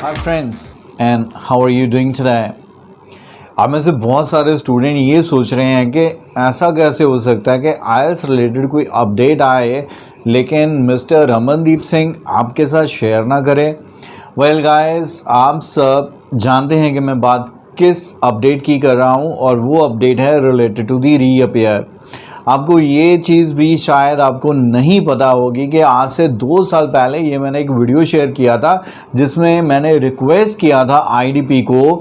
Hi friends and how are you doing today? आप में से बहुत सारे स्टूडेंट ये सोच रहे हैं कि ऐसा कैसे हो सकता है कि आईएलटीएस रिलेटेड कोई अपडेट आए लेकिन मिस्टर रमनदीप सिंह आपके साथ शेयर ना करें। वेल गाइस, आप सब जानते हैं कि मैं बात किस अपडेट की कर रहा हूँ और वो अपडेट है रिलेटेड टू दी रीअपियर। आपको ये चीज़ भी शायद आपको नहीं पता होगी कि आज से 2 साल पहले ये मैंने एक वीडियो शेयर किया था जिसमें मैंने रिक्वेस्ट किया था आईडीपी को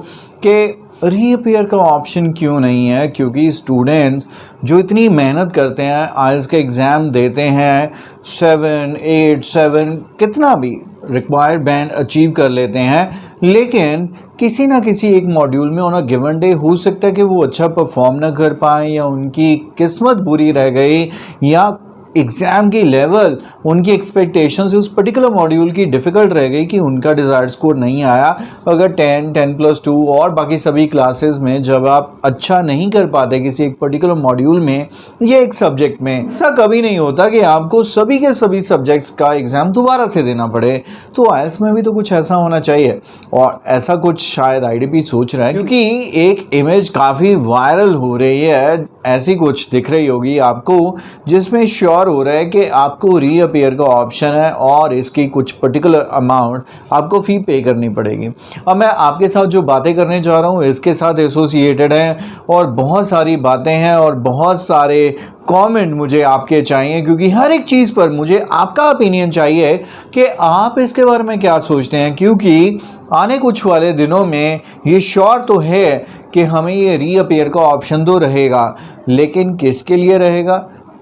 कि रीअपियर का ऑप्शन क्यों नहीं है, क्योंकि स्टूडेंट्स जो इतनी मेहनत करते हैं आईएलटीएस का एग्ज़ाम देते हैं 7, 8, 7 कितना भी रिक्वायर्ड बैंड अचीव कर लेते हैं, लेकिन किसी ना किसी एक मॉड्यूल में ऑन अ गिवन डे हो सकता है कि वो अच्छा परफॉर्म ना कर पाए या उनकी किस्मत बुरी रह गई या एग्ज़ाम की लेवल उनकी एक्सपेक्टेशन से उस पर्टिकुलर मॉड्यूल की डिफ़िकल्ट रह गई कि उनका डिज़ायर्ड स्कोर नहीं आया। अगर 10, 10+2 और बाकी सभी क्लासेस में जब आप अच्छा नहीं कर पाते किसी एक पर्टिकुलर मॉड्यूल में या एक सब्जेक्ट में, ऐसा कभी नहीं होता कि आपको सभी के सभी सब्जेक्ट्स का एग्ज़ाम दोबारा से देना पड़े। तो आईएलटीएस में भी तो कुछ ऐसा होना चाहिए और ऐसा कुछ शायद आईडीपी सोच रहा है, क्योंकि एक इमेज काफ़ी वायरल हो रही है, ऐसी कुछ दिख रही होगी आपको जिसमें श्योर हो रहा है कि आपको रीअपियर का ऑप्शन है और इसकी कुछ पर्टिकुलर अमाउंट आपको फ़ी पे करनी पड़ेगी। अब मैं आपके साथ जो बातें करने जा रहा हूँ इसके साथ एसोसिएटेड हैं और बहुत सारी बातें हैं और बहुत सारे कमेंट मुझे आपके चाहिए, क्योंकि हर एक चीज़ पर मुझे आपका ओपिनियन चाहिए कि आप इसके बारे में क्या सोचते हैं, क्योंकि आने कुछ वाले दिनों में ये श्योर तो है कि हमें ये रीअपियर का ऑप्शन तो रहेगा, लेकिन किसके लिए रहेगा,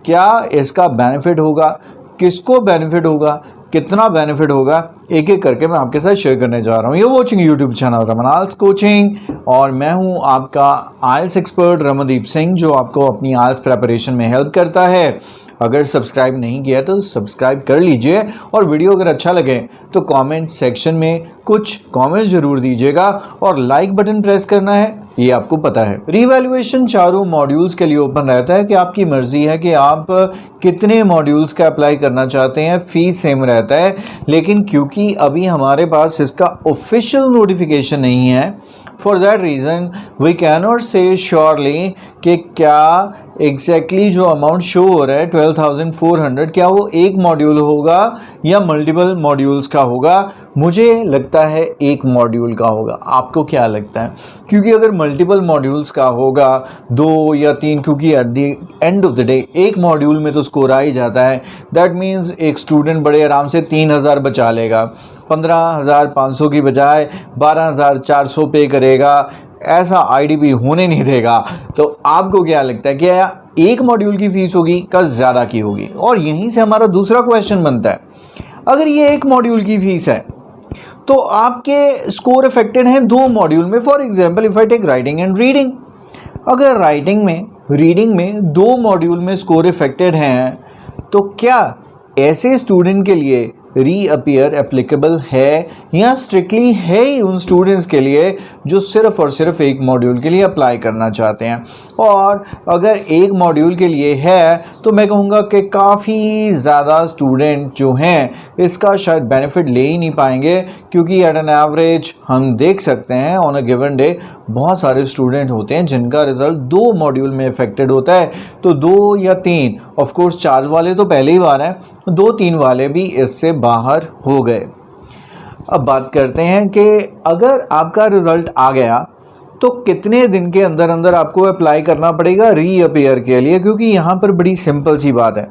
क्या इसका बेनिफिट होगा, किसको बेनिफिट होगा, कितना बेनिफिट होगा, एक एक करके मैं आपके साथ शेयर करने जा रहा हूँ। ये watching YouTube channel Raman IELTS coaching और मैं हूँ आपका आईएलटीएस एक्सपर्ट रमनदीप सिंह, जो आपको अपनी आईएलटीएस प्रेपरेशन में हेल्प करता है। अगर सब्सक्राइब नहीं किया तो सब्सक्राइब कर लीजिए और वीडियो अगर अच्छा लगे तो कमेंट सेक्शन में कुछ कमेंट ज़रूर दीजिएगा और लाइक बटन प्रेस करना है, ये आपको पता है। रीवैल्यूएशन चारों मॉड्यूल्स के लिए ओपन रहता है कि आपकी मर्ज़ी है कि आप कितने मॉड्यूल्स का अप्लाई करना चाहते हैं, फ़ीस सेम रहता है, लेकिन क्योंकि अभी हमारे पास इसका ऑफिशियल नोटिफिकेशन नहीं है, for that reason we can not say surely कि क्या एग्जैक्टली जो अमाउंट शो हो रहा है 12,400 क्या वो एक मॉड्यूल होगा या मल्टीपल मॉड्यूल्स का होगा। मुझे लगता है एक मॉड्यूल का होगा, आपको क्या लगता है? क्योंकि अगर मल्टीपल मॉड्यूल्स का होगा 2 या 3, क्योंकि at the end of the day एक मॉड्यूल में तो स्कोर आ ही जाता है, दैट मीन्स एक स्टूडेंट बड़े आराम से 3,000 बचा लेगा, 15,500 की बजाय 12,400 पे करेगा। ऐसा आईडीपी होने नहीं देगा। तो आपको क्या लगता है, क्या एक मॉड्यूल की फ़ीस होगी का ज़्यादा की होगी? और यहीं से हमारा दूसरा क्वेश्चन बनता है, अगर ये एक मॉड्यूल की फ़ीस है तो आपके स्कोर अफेक्टेड हैं 2 मॉड्यूल में। For example if I take writing and reading, अगर रीडिंग में 2 मॉड्यूल में स्कोर अफेक्टेड हैं तो क्या ऐसे स्टूडेंट के लिए रीअपियर एप्लीकेबल है या स्ट्रिक्टली है ही उन स्टूडेंट्स के लिए जो सिर्फ़ और सिर्फ एक मॉड्यूल के लिए अप्लाई करना चाहते हैं? और अगर एक मॉड्यूल के लिए है तो मैं कहूँगा कि काफ़ी ज़्यादा स्टूडेंट जो हैं इसका शायद बेनिफिट ले ही नहीं पाएंगे, क्योंकि एट एन एवरेज हम देख सकते हैं ऑन अ गिवन डे बहुत सारे स्टूडेंट होते हैं जिनका रिज़ल्ट 2 मॉड्यूल में अफेक्टेड होता है। तो 2 या 3, ऑफ कोर्स 4 वाले तो पहले ही बार हैं, 2-3 वाले भी इससे बाहर हो गए। अब बात करते हैं कि अगर आपका रिज़ल्ट आ गया तो कितने दिन के अंदर अंदर आपको अप्लाई करना पड़ेगा रीअपियर के लिए, क्योंकि यहाँ पर बड़ी सिंपल सी बात है।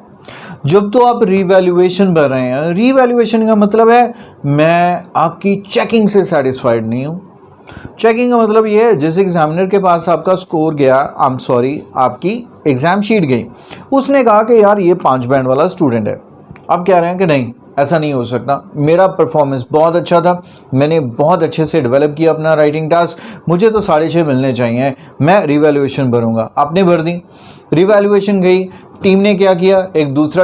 जब तो आप रीवैल्यूएशन भर रहे हैं, रीवैल्यूएशन का मतलब है मैं आपकी चेकिंग से सेटिस्फाइड नहीं हूँ। चेकिंग का मतलब ये है जिस एग्जामिनर के पास आपका स्कोर गया, आपकी एग्ज़ाम शीट गई, उसने कहा कि यार ये 5 बैंड वाला स्टूडेंट है। आप कह रहे हैं कि नहीं ऐसा नहीं हो सकता, मेरा परफॉर्मेंस बहुत अच्छा था, मैंने बहुत अच्छे से डेवलप किया अपना राइटिंग टास्क, मुझे तो 6.5 मिलने चाहिए, मैं रिवैल्यूएशन भरूंगा। आपने भर दी, रिवैल्यूएशन गई, टीम ने क्या किया, एक दूसरा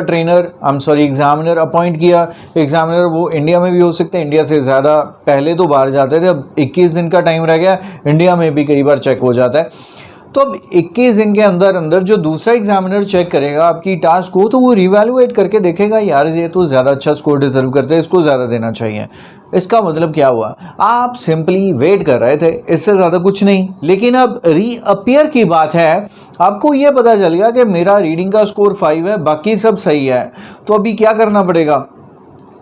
एग्जामिनर अपॉइंट किया। एग्जामिनर वो इंडिया में भी हो सकते हैं, इंडिया से ज़्यादा पहले तो बाहर जाते थे, अब 21 दिन का टाइम रह गया, इंडिया में भी कई बार चेक हो जाता है। तो अब 21 दिन के अंदर अंदर जो दूसरा एग्जामिनर चेक करेगा आपकी टास्क को, तो वो रिवैल्यूएट करके देखेगा यार ये तो ज़्यादा अच्छा स्कोर डिजर्व करते हैं, इसको ज़्यादा देना चाहिए। इसका मतलब क्या हुआ, आप सिंपली वेट कर रहे थे, इससे ज़्यादा कुछ नहीं। लेकिन अब रीअपियर की बात है, आपको ये पता चल गया कि मेरा रीडिंग का स्कोर 5 है, बाकी सब सही है। तो अभी क्या करना पड़ेगा,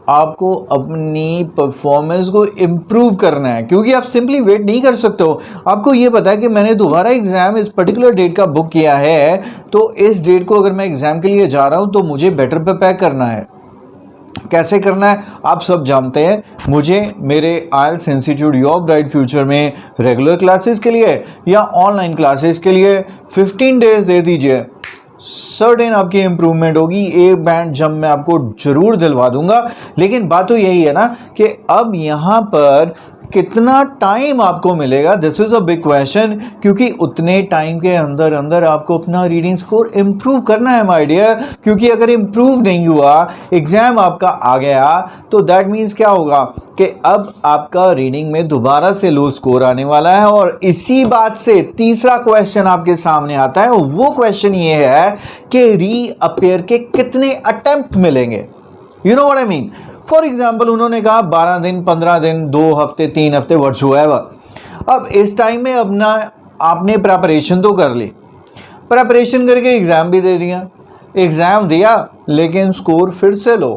आपको अपनी परफॉर्मेंस को इम्प्रूव करना है, क्योंकि आप सिंपली वेट नहीं कर सकते हो। आपको ये पता है कि मैंने दोबारा एग्ज़ाम इस पर्टिकुलर डेट का बुक किया है, तो इस डेट को अगर मैं एग्ज़ाम के लिए जा रहा हूँ तो मुझे बेटर प्रिपेयर करना है। कैसे करना है आप सब जानते हैं। मुझे मेरे आइल्स इंस्टीट्यूट योर ब्राइट फ्यूचर में रेगुलर क्लासेस के लिए या ऑनलाइन क्लासेस के लिए 15 डेज दे दीजिए, सर्टेन आपकी इंप्रूवमेंट होगी। एक बैंड जब मैं आपको जरूर दिलवा दूंगा। लेकिन बात तो यही है ना कि अब यहाँ पर कितना टाइम आपको मिलेगा, this is a big question, क्योंकि उतने टाइम के अंदर अंदर आपको अपना रीडिंग स्कोर इम्प्रूव करना है माय डियर। क्योंकि अगर इम्प्रूव नहीं हुआ, एग्जाम आपका आ गया, तो दैट मीन्स क्या होगा कि अब आपका रीडिंग में दोबारा से लो स्कोर आने वाला है। और इसी बात से तीसरा क्वेश्चन आपके सामने आता है, वो क्वेश्चन ये है कि रीअपियर के कितने अटेम्प्ट मिलेंगे। You know what I mean. For example उन्होंने कहा 12 दिन, 15 दिन, 2 हफ्ते, 3 हफ्ते, व्हाट्सएवर। अब इस टाइम में अपना आपने प्रेपरेशन तो कर ली, प्रेपरेशन करके एग्ज़ाम भी दे दिया, एग्ज़ाम दिया लेकिन स्कोर फिर से लो,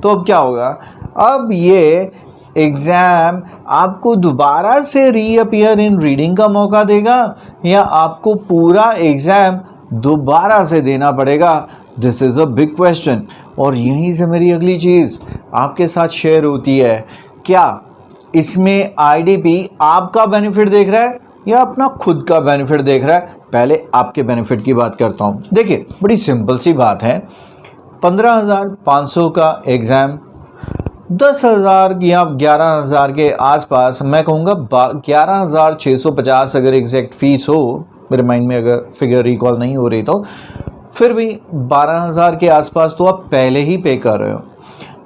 तो अब क्या होगा, अब ये एग्ज़ाम आपको दोबारा से रीअपियर इन रीडिंग का मौका देगा या आपको पूरा एग्ज़ाम दोबारा से देना पड़ेगा। This is a big question. और यहीं से मेरी अगली चीज़ आपके साथ शेयर होती है, क्या इसमें आईडीपी आपका बेनिफिट देख रहा है या अपना खुद का बेनिफिट देख रहा है। पहले आपके बेनिफिट की बात करता हूँ। देखिए बड़ी सिंपल सी बात है, 15,500 का एग्ज़ाम 10,000 या 11,000 के आसपास, मैं कहूँगा 11,650 अगर एग्जैक्ट फीस हो, मेरे माइंड में अगर फिगर रिकॉल नहीं हो रही तो, फिर भी 12,000 के आसपास तो आप पहले ही पे कर रहे हो।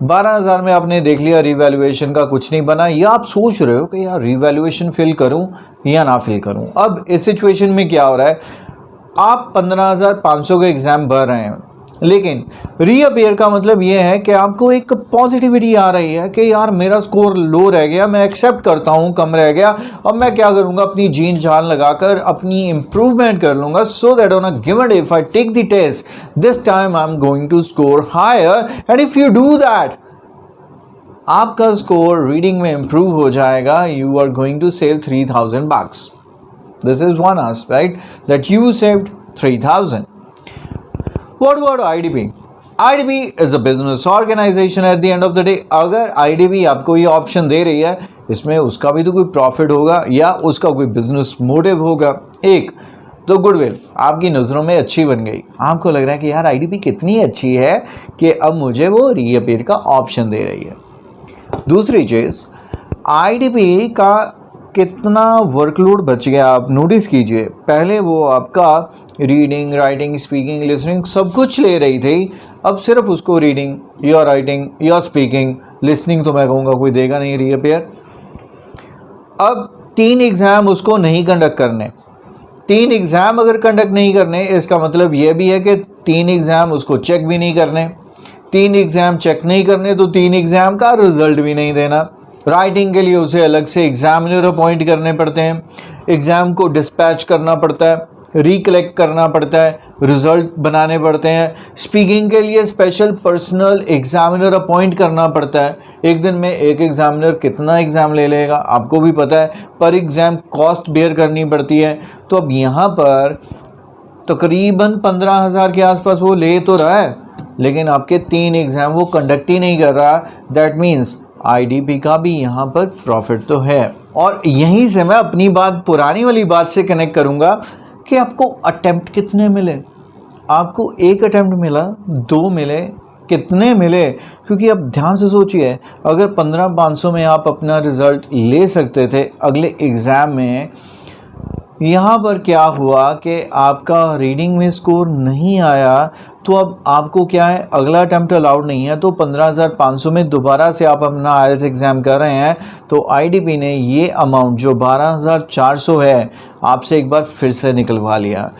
12,000 में आपने देख लिया रिवैल्यूएशन का कुछ नहीं बना, या आप सोच रहे हो कि यार रिवैल्यूएशन फिल करूं या ना फिल करूं। अब इस सिचुएशन में क्या हो रहा है, आप 15,500 का एग्ज़ाम भर रहे हैं, लेकिन रीअपियर का मतलब ये है कि आपको एक पॉजिटिविटी आ रही है कि यार मेरा स्कोर लो रह गया, मैं एक्सेप्ट करता हूँ कम रह गया, अब मैं क्या करूँगा, अपनी जीन जान लगाकर अपनी इम्प्रूवमेंट कर लूँगा, so that on a given day if I take the test this time I am going to score higher. And if you do that, आपका स्कोर रीडिंग में इम्प्रूव हो जाएगा, you are going to save 3,000 bucks. This is one aspect that you saved 3,000. What about IDP? IDP is a business organization at the end of the day. अगर IDP आपको ये option दे रही है, इसमें उसका भी तो कोई प्रॉफिट होगा या उसका कोई बिजनेस मोटिव होगा। एक तो गुडविल आपकी नज़रों में अच्छी बन गई, आपको लग रहा है कि यार IDP कितनी अच्छी है कि अब मुझे वो रीअपियर का ऑप्शन दे रही है। दूसरी चीज़, IDP का कितना वर्कलोड बच गया आप नोटिस कीजिए। पहले वो आपका रीडिंग, राइटिंग, स्पीकिंग, लिसनिंग सब कुछ ले रही थी, अब सिर्फ उसको रीडिंग या राइटिंग या स्पीकिंग, लिसनिंग तो मैं कहूँगा कोई देगा नहीं रीअपियर। अब 3 एग्ज़ाम उसको नहीं कंडक्ट करने, 3 एग्ज़ाम अगर कंडक्ट नहीं करने, इसका मतलब ये भी है कि 3 एग्ज़ाम उसको चेक भी नहीं करने, 3 एग्ज़ाम चेक नहीं करने तो 3 एग्ज़ाम का रिजल्ट भी नहीं देना। राइटिंग के लिए उसे अलग से एग्जामिनर अपॉइंट करने पड़ते हैं, एग्ज़ाम को डिस्पैच करना पड़ता है, रिकलेक्ट करना पड़ता है, रिज़ल्ट बनाने पड़ते हैं। स्पीकिंग के लिए स्पेशल पर्सनल एग्जामिनर अपॉइंट करना पड़ता है। एक दिन में एक एग्जामिनर कितना एग्ज़ाम ले लेगा आपको भी पता है, पर एग्ज़ाम कॉस्ट बेयर करनी पड़ती है। तो अब यहाँ पर तकरीबन 15,000 के आसपास वो ले तो रहा है, लेकिन आपके 3 एग्ज़ाम वो कंडक्ट ही नहीं कर रहा। दैट मीन्स IDP का भी यहाँ पर प्रॉफिट तो है। और यहीं से मैं अपनी बात पुरानी वाली बात से कनेक्ट करूँगा कि आपको अटेम्प्ट कितने मिले। आपको 1 अटेम्प्ट मिला, 2 मिले, कितने मिले? क्योंकि अब ध्यान से सोचिए, अगर 15,500 में आप अपना रिज़ल्ट ले सकते थे अगले एग्ज़ाम में, यहाँ पर क्या हुआ कि आपका रीडिंग में स्कोर नहीं आया, तो अब आपको क्या है, अगला अटैम्प्ट अलाउड नहीं है, तो 15,500 में दोबारा से आप अपना आइल्स एग्ज़ाम कर रहे हैं तो आईडीपी ने ये अमाउंट जो 12,400 है आपसे एक बार फिर से निकलवा लिया।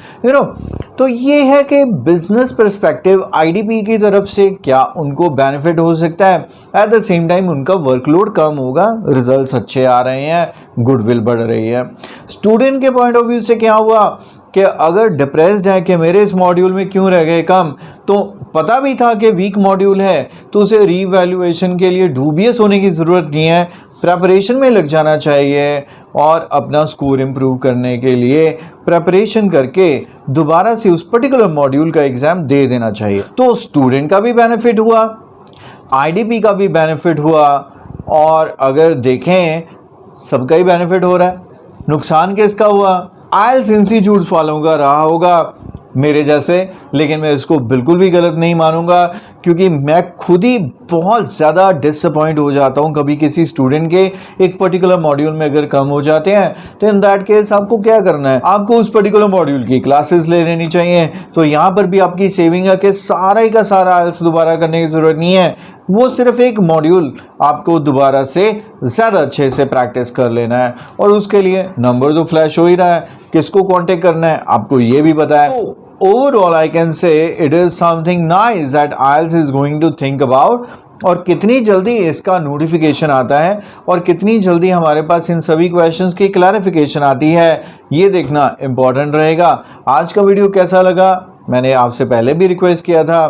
तो ये है कि बिजनेस पर्सपेक्टिव आईडीपी की तरफ से क्या उनको बेनिफिट हो सकता है, एट द सेम टाइम उनका वर्कलोड कम होगा, रिजल्ट्स अच्छे आ रहे हैं, गुडविल बढ़ रही है। स्टूडेंट के पॉइंट ऑफ व्यू से क्या हुआ कि अगर डिप्रेस्ड है कि मेरे इस मॉड्यूल में क्यों रह गए कम, तो पता भी था कि वीक मॉड्यूल है तो उसे रीवैल्यूएशन के लिए डूबियस होने की ज़रूरत नहीं है, प्रेपरेशन में लग जाना चाहिए और अपना स्कोर इम्प्रूव करने के लिए प्रेपरेशन करके दोबारा से उस पर्टिकुलर मॉड्यूल का एग्ज़ाम दे देना चाहिए। तो स्टूडेंट का भी बेनिफिट हुआ, आईडीपी का भी बेनिफिट हुआ, और अगर देखें सबका ही बेनिफिट हो रहा है। नुकसान किसका हुआ? आइल्स इंस्टीट्यूट्स वालों का रहा होगा, मेरे जैसे, लेकिन मैं इसको बिल्कुल भी गलत नहीं मानूंगा क्योंकि मैं खुद ही बहुत ज़्यादा डिसअपॉइंट हो जाता हूं कभी किसी स्टूडेंट के एक पर्टिकुलर मॉड्यूल में अगर कम हो जाते हैं। तो इन दैट केस आपको क्या करना है, आपको उस पर्टिकुलर मॉड्यूल की क्लासेस ले लेनी चाहिए। तो यहाँ पर भी आपकी सेविंग है कि सारा ही का सारा आइल्स दोबारा करने की ज़रूरत नहीं है, वो सिर्फ एक मॉड्यूल आपको दोबारा से ज़्यादा अच्छे से प्रैक्टिस कर लेना है, और उसके लिए नंबर तो फ्लैश हो ही रहा है, किसको कांटेक्ट करना है आपको ये भी पता है। Overall I can say it is something nice that IELTS is going to think about, और कितनी जल्दी इसका नोटिफिकेशन आता है और कितनी जल्दी हमारे पास इन सभी क्वेश्चंस की क्लैरिफिकेशन आती है, ये देखना इम्पॉर्टेंट रहेगा। आज का वीडियो कैसा लगा, मैंने आपसे पहले भी रिक्वेस्ट किया था,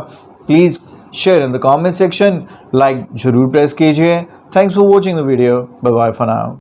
please share in the comment section, like जरूर प्रेस कीजिए। Thanks for watching the video, bye bye for now.